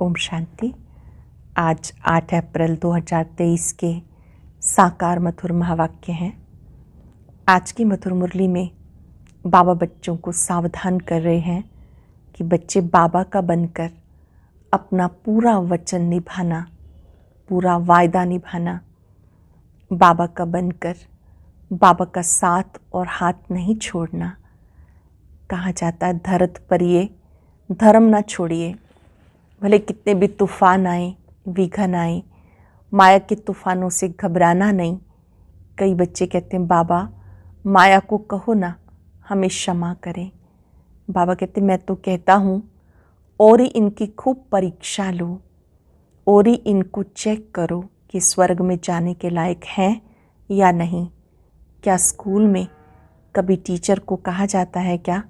ओम शांति। आज 8 अप्रैल 2023 के साकार मधुर महावाक्य हैं। आज की मधुर मुरली में बाबा बच्चों को सावधान कर रहे हैं कि बच्चे बाबा का बनकर अपना पूरा वचन निभाना, पूरा वायदा निभाना, बाबा का बनकर बाबा का साथ और हाथ नहीं छोड़ना। कहा जाता है धरत परिये धर्म ना छोड़िए। भले कितने भी तूफान आए, विघन आए, माया के तूफानों से घबराना नहीं। कई बच्चे कहते हैं बाबा माया को कहो ना हमें क्षमा करें। बाबा कहते मैं तो कहता हूँ और ही इनकी खूब परीक्षा लो, और ही इनको चेक करो कि स्वर्ग में जाने के लायक हैं या नहीं। क्या स्कूल में कभी टीचर को कहा जाता है क्या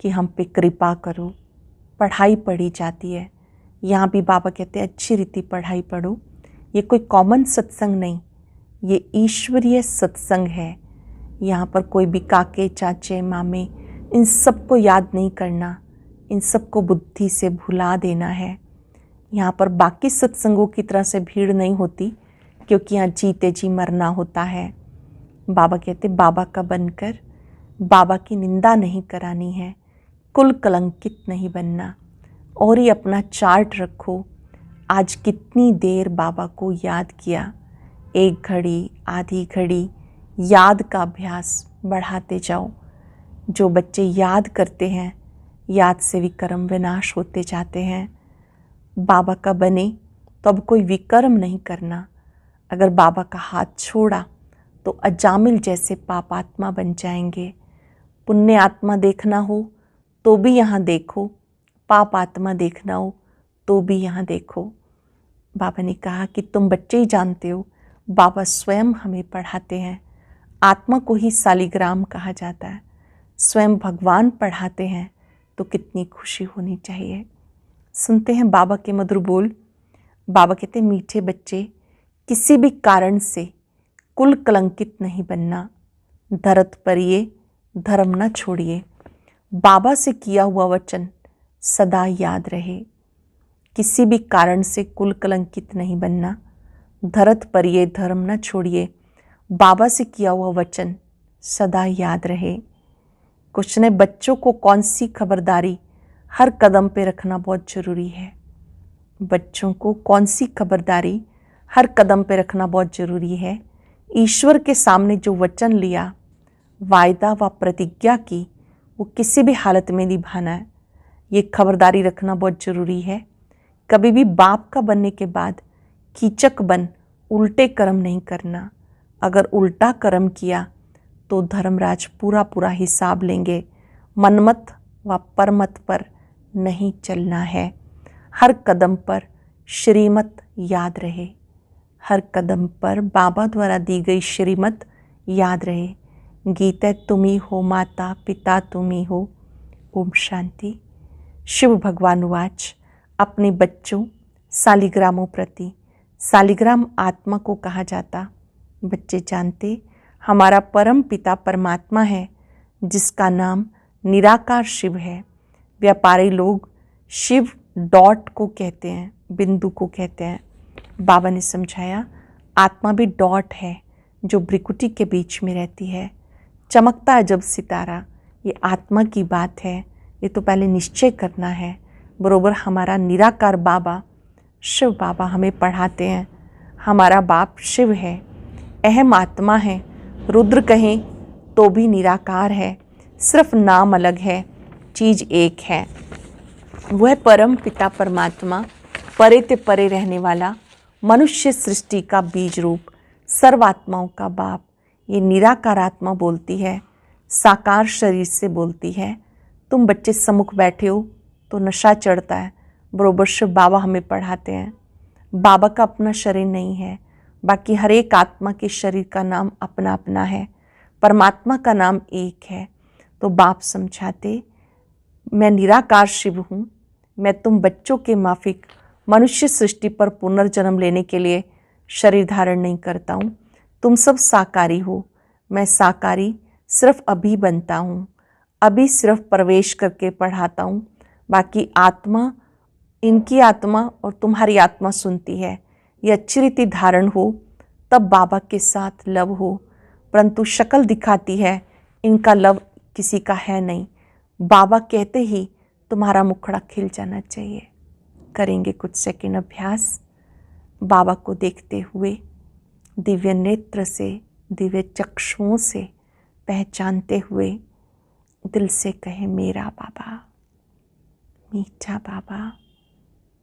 कि हम पे कृपा करो? पढ़ाई पढ़ी जाती है। यहाँ भी बाबा कहते हैं अच्छी रीति पढ़ाई पढ़ो। ये कोई कॉमन सत्संग नहीं, ये ईश्वरीय सत्संग है। यहाँ पर कोई भी काके चाचे मामे इन सबको याद नहीं करना, इन सबको बुद्धि से भुला देना है। यहाँ पर बाकी सत्संगों की तरह से भीड़ नहीं होती, क्योंकि यहाँ जीते जी मरना होता है। बाबा कहते बाबा का बनकर बाबा की निंदा नहीं करानी है, कुल कलंकित नहीं बनना। और ही अपना चार्ट रखो, आज कितनी देर बाबा को याद किया। 1 घड़ी, आधी घड़ी याद का अभ्यास बढ़ाते जाओ। जो बच्चे याद करते हैं, याद से विकर्म विनाश होते जाते हैं। बाबा का बने तो अब कोई विकर्म नहीं करना। अगर बाबा का हाथ छोड़ा तो अजामिल जैसे पापात्मा बन जाएंगे। पुण्य आत्मा देखना हो तो भी यहाँ देखो, पाप आत्मा देखना हो तो भी यहाँ देखो। बाबा ने कहा कि तुम बच्चे ही जानते हो, बाबा स्वयं हमें पढ़ाते हैं। आत्मा को ही सालिग्राम कहा जाता है। स्वयं भगवान पढ़ाते हैं तो कितनी खुशी होनी चाहिए। सुनते हैं बाबा के मधुर बोल। बाबा कहते मीठे बच्चे किसी भी कारण से कुल कलंकित नहीं बनना। धरत परिये धर्म न छोड़िए। बाबा से किया हुआ वचन सदा याद रहे। किसी भी कारण से कुल कलंकित नहीं बनना। धरत परिये धर्म न छोड़िए। बाबा से किया हुआ वचन सदा याद रहे। कुछ ने बच्चों को कौन सी खबरदारी हर कदम पे रखना बहुत ज़रूरी है। बच्चों को कौन सी खबरदारी हर कदम पे रखना बहुत ज़रूरी है। ईश्वर के सामने जो वचन लिया, वायदा व प्रतिज्ञा की, वो किसी भी हालत में निभाना है। ये खबरदारी रखना बहुत ज़रूरी है। कभी भी बाप का बनने के बाद कीचक बन उल्टे कर्म नहीं करना। अगर उल्टा कर्म किया तो धर्मराज पूरा पूरा हिसाब लेंगे। मनमत व परमत पर नहीं चलना है। हर कदम पर श्रीमत याद रहे। हर कदम पर बाबा द्वारा दी गई श्रीमत याद रहे। गीता तुम ही हो, माता पिता तुम ही हो। ओम शांति। शिव भगवान उवाच अपने बच्चों सालिग्रामों प्रति। सालिग्राम आत्मा को कहा जाता। बच्चे जानते हमारा परम पिता परमात्मा है, जिसका नाम निराकार शिव है। व्यापारी लोग शिव डॉट को कहते हैं, बिंदु को कहते हैं। बाबा ने समझाया आत्मा भी डॉट है जो भ्रिकुटी के बीच में रहती है। चमकता है जब सितारा, ये आत्मा की बात है। ये तो पहले निश्चय करना है। बरोबर हमारा निराकार बाबा शिव बाबा हमें पढ़ाते हैं। हमारा बाप शिव है, अहम आत्मा है। रुद्र कहें तो भी निराकार है, सिर्फ नाम अलग है, चीज़ एक है। वह परम पिता परमात्मा परे ते परे रहने वाला, मनुष्य सृष्टि का बीज रूप, सर्वात्माओं का बाप। ये निराकार आत्मा बोलती है, साकार शरीर से बोलती है। तुम बच्चे सम्मुख बैठे हो तो नशा चढ़ता है। बरोबर शिव बाबा हमें पढ़ाते हैं। बाबा का अपना शरीर नहीं है, बाकी हर एक आत्मा के शरीर का नाम अपना अपना है। परमात्मा का नाम एक है। तो बाप समझाते मैं निराकार शिव हूँ। मैं तुम बच्चों के माफिक मनुष्य सृष्टि पर पुनर्जन्म लेने के लिए शरीर धारण नहीं करता हूँ। तुम सब साकारी हो, मैं साकारी सिर्फ अभी बनता हूँ। अभी सिर्फ प्रवेश करके पढ़ाता हूँ। बाकी आत्मा इनकी आत्मा और तुम्हारी आत्मा सुनती है। ये अच्छी रीति धारण हो तब बाबा के साथ लव हो, परंतु शक्ल दिखाती है, इनका लव किसी का है नहीं। बाबा कहते ही तुम्हारा मुखड़ा खिल जाना चाहिए। करेंगे कुछ सेकंड अभ्यास बाबा को देखते हुए, दिव्य नेत्र से, दिव्य चक्षुओं से पहचानते हुए दिल से कहें, मेरा बाबा, मीठा बाबा,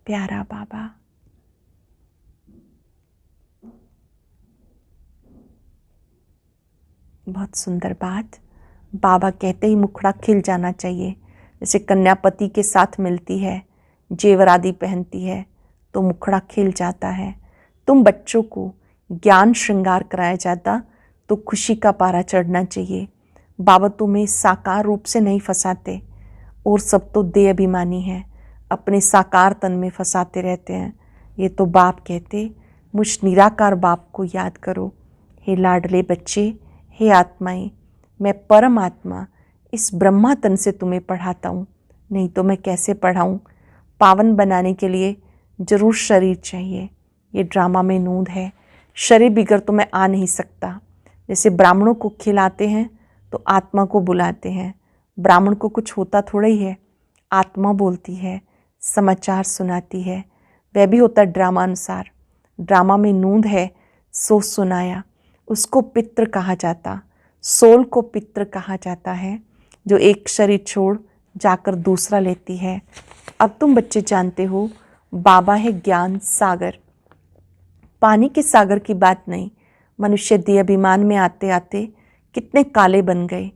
प्यारा बाबा। बहुत सुंदर बात। बाबा कहते ही मुखड़ा खिल जाना चाहिए। जैसे कन्या पति के साथ मिलती है, जेवर आदि पहनती है तो मुखड़ा खिल जाता है। तुम बच्चों को ज्ञान श्रृंगार कराया जाता तो खुशी का पारा चढ़ना चाहिए। बाबा तुम्हें साकार रूप से नहीं फंसाते, और सब तो देह अभिमानी है, अपने साकार तन में फंसाते रहते हैं। ये तो बाप कहते, मुझ निराकार बाप को याद करो। हे लाडले बच्चे, हे आत्माएं, मैं परमात्मा इस ब्रह्मा तन से तुम्हें पढ़ाता हूँ, नहीं तो मैं कैसे पढ़ाऊँ। पावन बनाने के लिए जरूर शरीर चाहिए। ये ड्रामा में नूंद है, शरीर बिगड़ तो मैं आ नहीं सकता। जैसे ब्राह्मणों को खिलाते हैं तो आत्मा को बुलाते हैं। ब्राह्मण को कुछ होता थोड़ा ही है, आत्मा बोलती है, समाचार सुनाती है। वह भी होता ड्रामा अनुसार। ड्रामा में नूंद है, सो सुनाया। उसको पितृ कहा जाता, सोल को पितृ कहा जाता है, जो एक शरीर छोड़ जाकर दूसरा लेती है। अब तुम बच्चे जानते हो, बाबा है ज्ञान सागर। पानी के सागर की बात नहीं। मनुष्य देह अभिमान में आते आते कितने काले बन गए।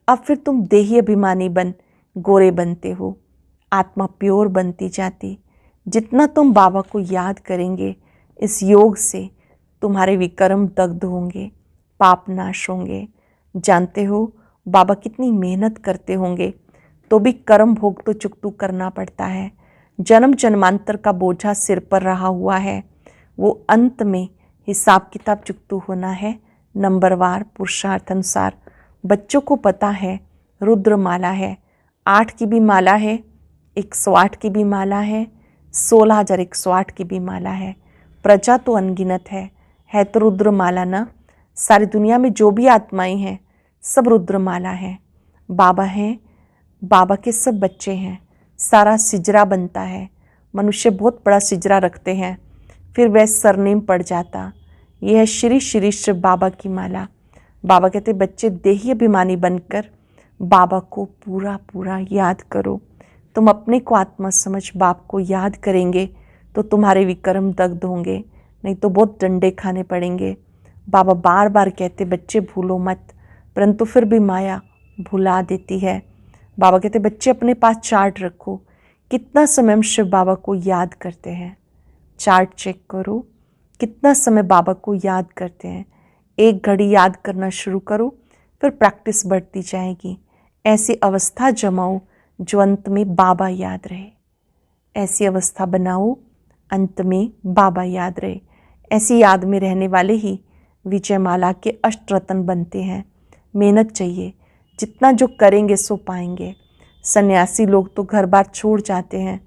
अब फिर तुम देही अभिमानी बन गोरे बनते हो। आत्मा प्योर बनती जाती। जितना तुम बाबा को याद करेंगे, इस योग से तुम्हारे विकर्म दग्ध होंगे, पाप नाश होंगे। जानते हो बाबा कितनी मेहनत करते होंगे, तो भी कर्म भोग तो चुकतू करना पड़ता है। जन्म जन्मांतर का बोझा सिर पर रहा हुआ है, वो अंत में हिसाब किताब चुकतू होना है, नंबरवार पुरुषार्थ अनुसार। बच्चों को पता है रुद्र माला है, 8 की भी माला है, 108 की भी माला है, 16,108 की भी माला है। प्रजा तो अनगिनत है तो रुद्र माला ना। सारी दुनिया में जो भी आत्माएं हैं सब रुद्र माला है। बाबा हैं, बाबा के सब बच्चे हैं। सारा सिजरा बनता है। मनुष्य बहुत बड़ा सिजरा रखते हैं, फिर वह सरनेम पड़ जाता। यह है श्री श्री शिव बाबा की माला। बाबा कहते बच्चे देही अभिमानी बनकर बाबा को पूरा पूरा याद करो। तुम अपने को आत्मा समझ बाप को याद करेंगे तो तुम्हारे विकर्म दग्ध होंगे, नहीं तो बहुत डंडे खाने पड़ेंगे। बाबा बार बार कहते बच्चे भूलो मत, परंतु फिर भी माया भुला देती है। बाबा कहते बच्चे अपने पास चार्ट रखो, कितना समय हम शिव बाबा को याद करते हैं। चार्ट चेक करो, कितना समय बाबा को याद करते हैं। एक घड़ी याद करना शुरू करो, फिर प्रैक्टिस बढ़ती जाएगी। ऐसी अवस्था जमाओ जो अंत में बाबा याद रहे। ऐसी अवस्था बनाओ अंत में बाबा याद रहे। ऐसी याद में रहने वाले ही विजयमाला के अष्टरत्न बनते हैं। मेहनत चाहिए, जितना जो करेंगे सो पाएंगे। सन्यासी लोग तो घर बार छोड़ जाते हैं,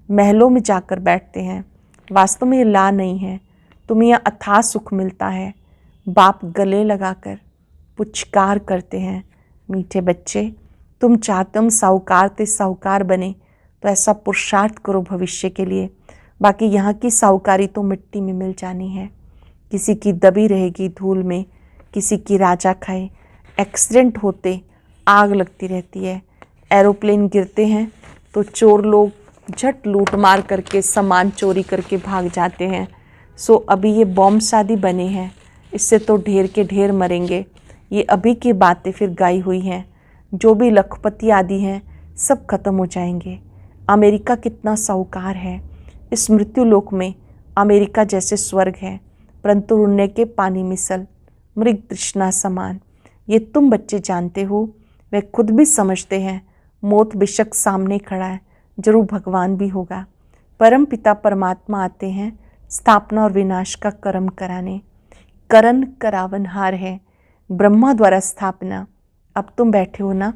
महलों में जाकर बैठते हैं। वास्तव में ये ला नहीं है, तुम्हें यहाँ अथाह सुख मिलता है। बाप गले लगाकर पुचकार करते हैं, मीठे बच्चे तुम चाहते हम साहूकार ते साहूकार बने, तो ऐसा पुरुषार्थ करो भविष्य के लिए। बाकी यहाँ की साहूकारी तो मिट्टी में मिल जानी है। किसी की दबी रहेगी धूल में, किसी की राजा खाए। एक्सीडेंट होते आग लगती रहती है, एरोप्लेन गिरते हैं तो चोर लोग झट लूट मार करके सामान चोरी करके भाग जाते हैं। सो अभी ये बॉम्ब शादी बने हैं, इससे तो ढेर के ढेर मरेंगे। ये अभी की बातें फिर गाई हुई हैं। जो भी लखपति आदि हैं सब खत्म हो जाएंगे। अमेरिका कितना साहूकार है। इस मृत्यु लोक में अमेरिका जैसे स्वर्ग है, परंतु रुन्ने के पानी मिसल, मृग तृष्णा समान। ये तुम बच्चे जानते हो, वे खुद भी समझते हैं। मौत बेशक सामने खड़ा है, जरूर भगवान भी होगा। परम पिता परमात्मा आते हैं स्थापना और विनाश का कर्म कराने। करण करावनहार है, ब्रह्मा द्वारा स्थापना। अब तुम बैठे हो ना,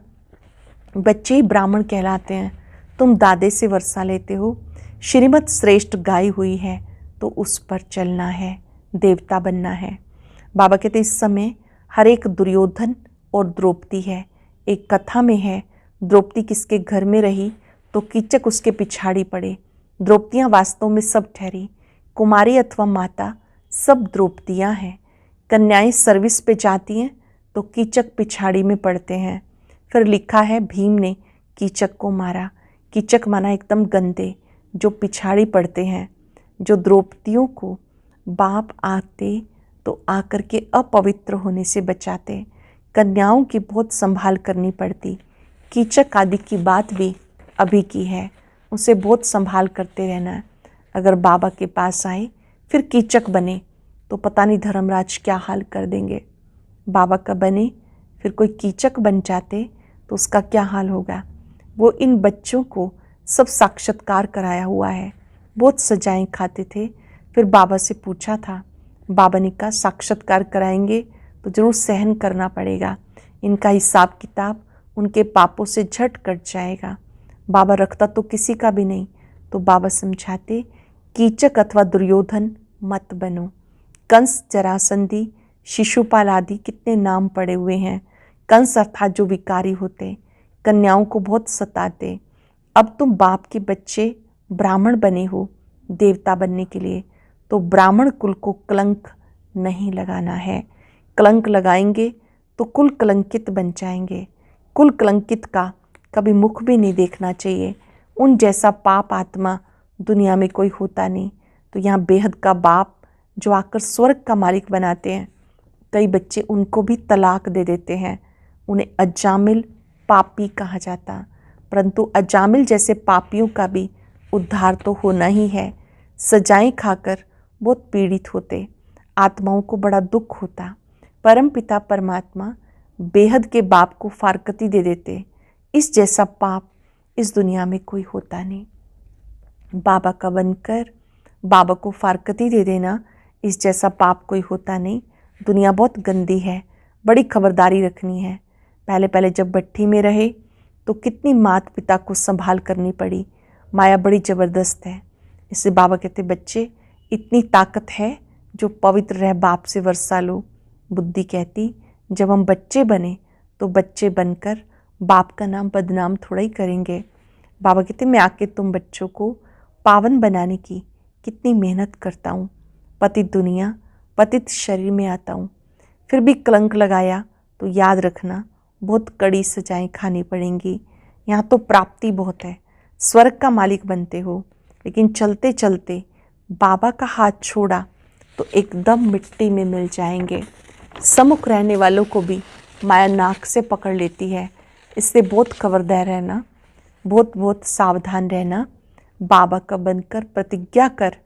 बच्चे ही ब्राह्मण कहलाते हैं। तुम दादे से वर्षा लेते हो, श्रीमत श्रेष्ठ गाई हुई है तो उस पर चलना है, देवता बनना है। बाबा कहते इस समय हर एक दुर्योधन और द्रौपदी है। एक कथा में है, द्रौपदी किसके घर में रही तो कीचक उसके पिछाड़ी पड़े। द्रौपदियाँ वास्तव में सब ठहरी, कुमारी अथवा माता सब द्रौपदियाँ हैं। कन्याएं सर्विस पे जाती हैं तो कीचक पिछाड़ी में पड़ते हैं। फिर लिखा है भीम ने कीचक को मारा। कीचक माना एकदम गंदे, जो पिछाड़ी पड़ते हैं। जो द्रौपदियों को बाप आते तो आकर के अपवित्र होने से बचाते। कन्याओं की बहुत संभाल करनी पड़ती। कीचक आदि की बात भी अभी की है, उसे बहुत संभाल करते रहना है। अगर बाबा के पास आए फिर कीचक बने तो पता नहीं धर्मराज क्या हाल कर देंगे। बाबा का बने फिर कोई कीचक बन जाते तो उसका क्या हाल होगा। वो इन बच्चों को सब साक्षात्कार कराया हुआ है, बहुत सजाएं खाते थे। फिर बाबा से पूछा था, बाबा ने कहा साक्षात्कार कराएंगे तो जरूर सहन करना पड़ेगा, इनका हिसाब किताब उनके पापों से झट कट जाएगा। बाबा रखता तो किसी का भी नहीं, तो बाबा समझाते कीचक अथवा दुर्योधन मत बनो। कंस, जरासंधी, शिशुपाल आदि कितने नाम पड़े हुए हैं। कंस अर्थात जो विकारी होते, कन्याओं को बहुत सताते। अब तुम बाप के बच्चे ब्राह्मण बने हो देवता बनने के लिए, तो ब्राह्मण कुल को कलंक नहीं लगाना है। कलंक लगाएंगे तो कुल कलंकित बन जाएंगे। कुल कलंकित का कभी मुख भी नहीं देखना चाहिए। उन जैसा पाप आत्मा दुनिया में कोई होता नहीं। तो यहाँ बेहद का बाप जो आकर स्वर्ग का मालिक बनाते हैं, कई बच्चे उनको भी तलाक दे देते हैं। उन्हें अजामिल पापी कहा जाता, परंतु अजामिल जैसे पापियों का भी उद्धार तो होना ही है। सजाएं खाकर बहुत पीड़ित होते, आत्माओं को बड़ा दुख होता। परम पिता परमात्मा बेहद के बाप को फारकती दे देते। इस जैसा पाप इस दुनिया में कोई होता नहीं। बाबा का बनकर बाबा को फारकती दे देना, इस जैसा पाप कोई होता नहीं। दुनिया बहुत गंदी है, बड़ी खबरदारी रखनी है। पहले पहले जब भट्ठी में रहे तो कितनी माता पिता को संभाल करनी पड़ी। माया बड़ी ज़बरदस्त है। इससे बाबा कहते बच्चे इतनी ताकत है जो पवित्र रह बाप से वर्षा लो। बुद्धि कहती जब हम बच्चे बने तो बच्चे बनकर बाप का नाम बदनाम थोड़ा ही करेंगे। बाबा कहते मैं आके तुम बच्चों को पावन बनाने की कितनी मेहनत करता हूँ। पतित दुनिया पतित शरीर में आता हूँ, फिर भी कलंक लगाया तो याद रखना बहुत कड़ी सजाएं खानी पड़ेंगी। यहाँ तो प्राप्ति बहुत है, स्वर्ग का मालिक बनते हो, लेकिन चलते चलते बाबा का हाथ छोड़ा तो एकदम मिट्टी में मिल जाएंगे। सम्मुख रहने वालों को भी माया नाक से पकड़ लेती है। इससे बहुत खबरदार रहना, बहुत बहुत सावधान रहना। बाबा का बनकर प्रतिज्ञा कर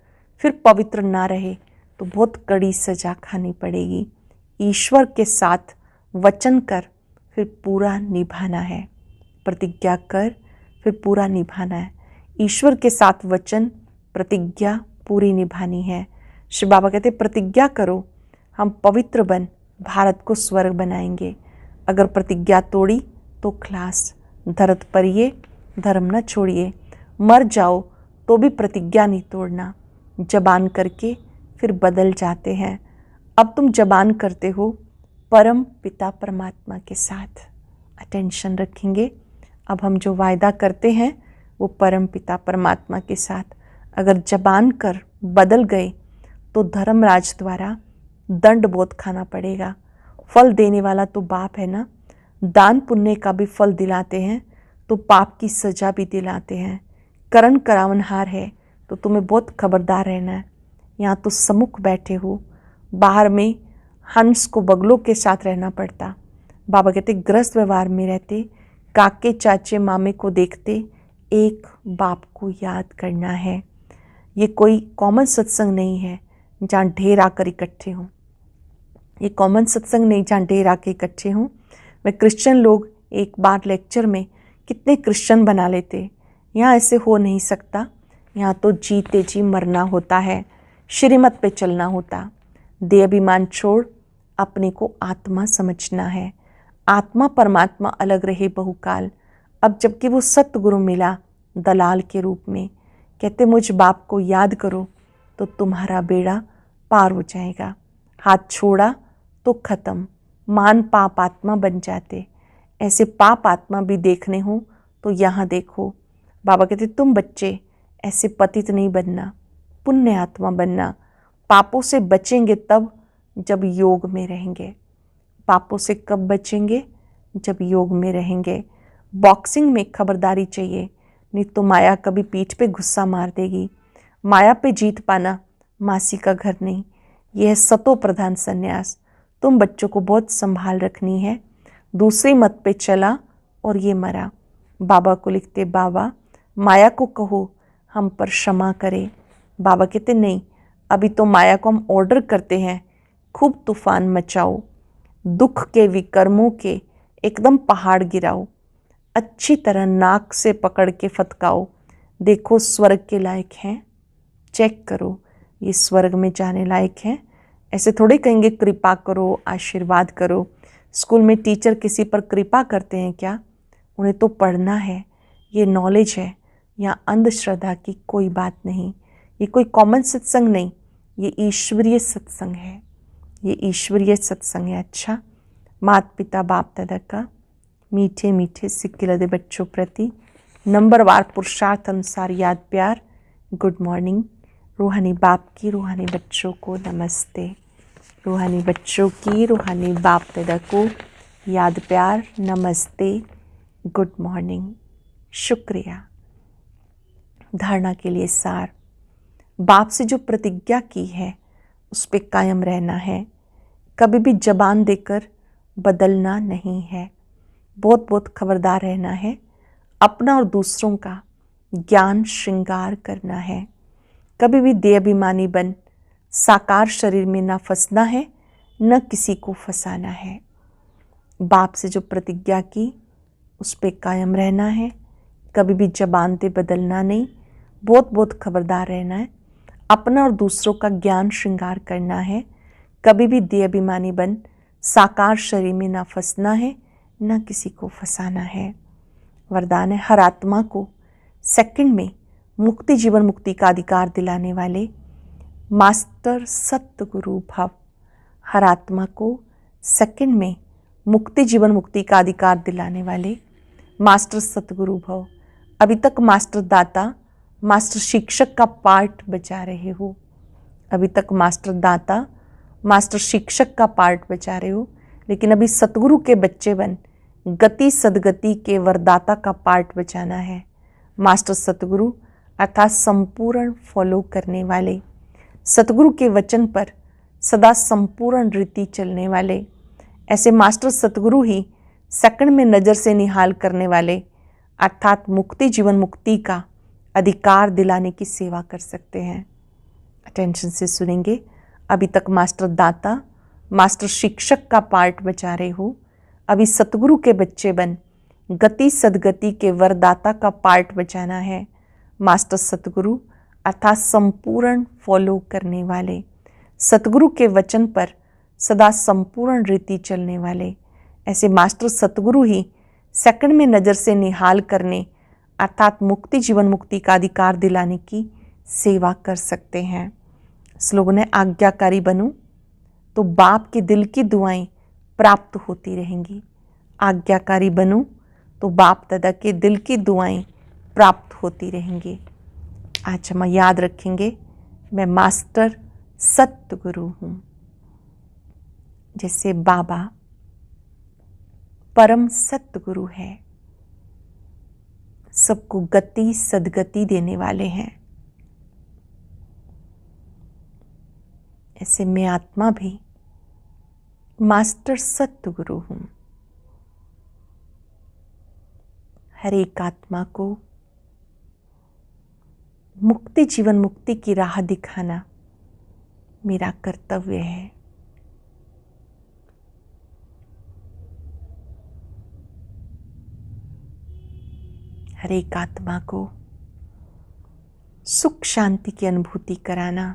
फिर पवित्र ना रहे तो बहुत कड़ी सजा खानी पड़ेगी। ईश्वर के साथ वचन कर फिर पूरा निभाना है। प्रतिज्ञा कर फिर पूरा निभाना है। ईश्वर के साथ वचन प्रतिज्ञा पूरी निभानी है। श्री बाबा कहते प्रतिज्ञा करो हम पवित्र बन भारत को स्वर्ग बनाएंगे। अगर प्रतिज्ञा तोड़ी तो खलास, धरत पर ये धर्म न छोड़िए। मर जाओ तो भी प्रतिज्ञा नहीं तोड़ना। जबान करके फिर बदल जाते हैं। अब तुम जबान करते हो परम पिता परमात्मा के साथ। अटेंशन रखेंगे। अब हम जो वायदा करते हैं वो परम पिता परमात्मा के साथ। अगर जबान कर बदल गए तो धर्मराज द्वारा दंड बहुत खाना पड़ेगा। फल देने वाला तो बाप है ना, दान पुण्य का भी फल दिलाते हैं तो पाप की सजा भी दिलाते हैं। करण करावनहार है तो तुम्हें बहुत खबरदार रहना है। यहाँ तो सम्मुख बैठे हो, बाहर में हंस को बगलों के साथ रहना पड़ता। बाबा कहते ग्रस्त व्यवहार में रहते, काके चाचे मामे को देखते, एक बाप को याद करना है। ये कोई कॉमन सत्संग नहीं है जहाँ ढेर आकर इकट्ठे हों। ये कॉमन सत्संग नहीं जहाँ ढेर आकर इकट्ठे हों। मैं क्रिश्चियन लोग एक बार लेक्चर में कितने क्रिश्चियन बना लेते, यहाँ ऐसे हो नहीं सकता। यहाँ तो जीते जी मरना होता है, श्रीमत पे चलना होता। देह अभिमान छोड़ अपने को आत्मा समझना है। आत्मा परमात्मा अलग रहे बहुकाल। अब जबकि वो सतगुरु मिला दलाल के रूप में, कहते मुझ बाप को याद करो तो तुम्हारा बेड़ा पार हो जाएगा। हाथ छोड़ा तो खत्म, मान पाप आत्मा बन जाते। ऐसे पाप आत्मा भी देखने हो तो यहाँ देखो। बाबा कहते तुम बच्चे ऐसे पतित नहीं बनना, पुण्य आत्मा बनना। पापों से बचेंगे तब जब योग में रहेंगे। पापों से कब बचेंगे? जब योग में रहेंगे। बॉक्सिंग में खबरदारी चाहिए, नहीं तो माया कभी पीठ पे गुस्सा मार देगी। माया पे जीत पाना मासी का घर नहीं। यह है सतो प्रधान संन्यास। तुम बच्चों को बहुत संभाल रखनी है। दूसरे मत पे चला और ये मरा। बाबा को लिखते, बाबा माया को कहो हम पर क्षमा करे। बाबा कहते नहीं, अभी तो माया को हम ऑर्डर करते हैं, खूब तूफान मचाओ, दुख के विकर्मों के एकदम पहाड़ गिराओ, अच्छी तरह नाक से पकड़ के फटकाओ। देखो स्वर्ग के लायक हैं, चेक करो ये स्वर्ग में जाने लायक हैं। ऐसे थोड़े कहेंगे कृपा करो, आशीर्वाद करो। स्कूल में टीचर किसी पर कृपा करते हैं क्या? उन्हें तो पढ़ना है, ये नॉलेज है। यहाँ अंधश्रद्धा की कोई बात नहीं। ये कोई कॉमन सत्संग नहीं, ये ईश्वरीय सत्संग है। ये ईश्वरीय सत्संग है। अच्छा, माता पिता बाप दादा का मीठे मीठे सिक्के लदे बच्चों प्रति नंबरवार पुरुषार्थ अनुसार याद प्यार। Good morning. रूहानी बाप की रूहानी बच्चों को नमस्ते। रूहानी बच्चों की रूहानी बाप दादा को याद प्यार, नमस्ते, गुड मॉर्निंग, शुक्रिया। धारणा के लिए सार। बाप से जो प्रतिज्ञा की है उस पे कायम रहना है, कभी भी जबान देकर बदलना नहीं है। बहुत बहुत खबरदार रहना है। अपना और दूसरों का ज्ञान श्रृंगार करना है। कभी भी देहाभिमानी बन साकार शरीर में ना फंसना है, न किसी को फंसाना है। बाप से जो प्रतिज्ञा की उस पे कायम रहना है, कभी भी जबान दे बदलना नहीं। बहुत बहुत खबरदार रहना है। अपना और दूसरों का ज्ञान श्रृंगार करना है। कभी भी देहाभिमानी बन साकार शरीर में ना फंसना है, न किसी को फंसाना है। वरदान है, हर आत्मा को सेकंड में मुक्ति जीवन मुक्ति का अधिकार दिलाने वाले मास्टर सतगुरु भव। हर आत्मा को सेकंड में मुक्ति जीवन मुक्ति का अधिकार दिलाने वाले मास्टर सतगुरु भव। अभी तक मास्टर दाता, मास्टर शिक्षक का पार्ट बजा रहे हो। अभी तक मास्टर दाता, मास्टर शिक्षक का पार्ट बजा रहे हो, लेकिन अभी सतगुरु के बच्चे बन गति सदगति के वरदाता का पार्ट बजाना है। मास्टर सतगुरु अर्थात संपूर्ण फॉलो करने वाले, सतगुरु के वचन पर सदा संपूर्ण रीति चलने वाले, ऐसे मास्टर सतगुरु ही सेकंड में नज़र से निहाल करने वाले अर्थात मुक्ति जीवन मुक्ति का अधिकार दिलाने की सेवा कर सकते हैं। अटेंशन से सुनेंगे। अभी तक मास्टर दाता, मास्टर शिक्षक का पार्ट बचा रहे हो, अभी सतगुरु के बच्चे बन गति सदगति के वरदाता का पार्ट बचाना है। मास्टर सतगुरु अर्थात संपूर्ण फॉलो करने वाले, सतगुरु के वचन पर सदा संपूर्ण रीति चलने वाले, ऐसे मास्टर सतगुरु ही सेकंड में नज़र से निहाल करने अर्थात मुक्ति जीवन मुक्ति का अधिकार दिलाने की सेवा कर सकते हैं। स्लोगन है, आज्ञाकारी बनो तो बाप के दिल की दुआएं प्राप्त होती रहेंगी। आज्ञाकारी बनो तो बाप दादा के दिल की दुआएं प्राप्त होती रहेंगी। आज हम याद रखेंगे, मैं मास्टर सतगुरु हूँ। जैसे बाबा परम सतगुरु है, सबको गति सदगति देने वाले हैं, ऐसे मैं आत्मा भी मास्टर सतगुरु हूँ। हर एक आत्मा को मुक्ति जीवन मुक्ति की राह दिखाना मेरा कर्तव्य है। हर एक आत्मा को सुख शांति की अनुभूति कराना,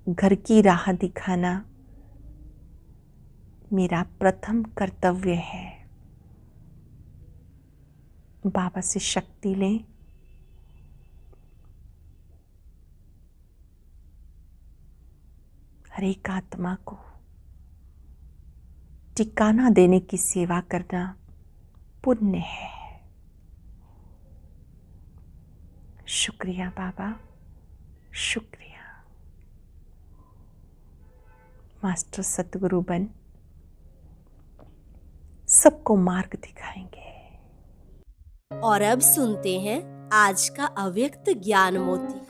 घर की राह दिखाना मेरा प्रथम कर्तव्य है। बाबा से शक्ति लें, हर एक आत्मा को ठिकाना देने की सेवा करना पुण्य है। शुक्रिया बाबा, शुक्रिया। मास्टर सतगुरु बन सबको मार्ग दिखाएंगे। और अब सुनते हैं आज का अव्यक्त ज्ञान मोती।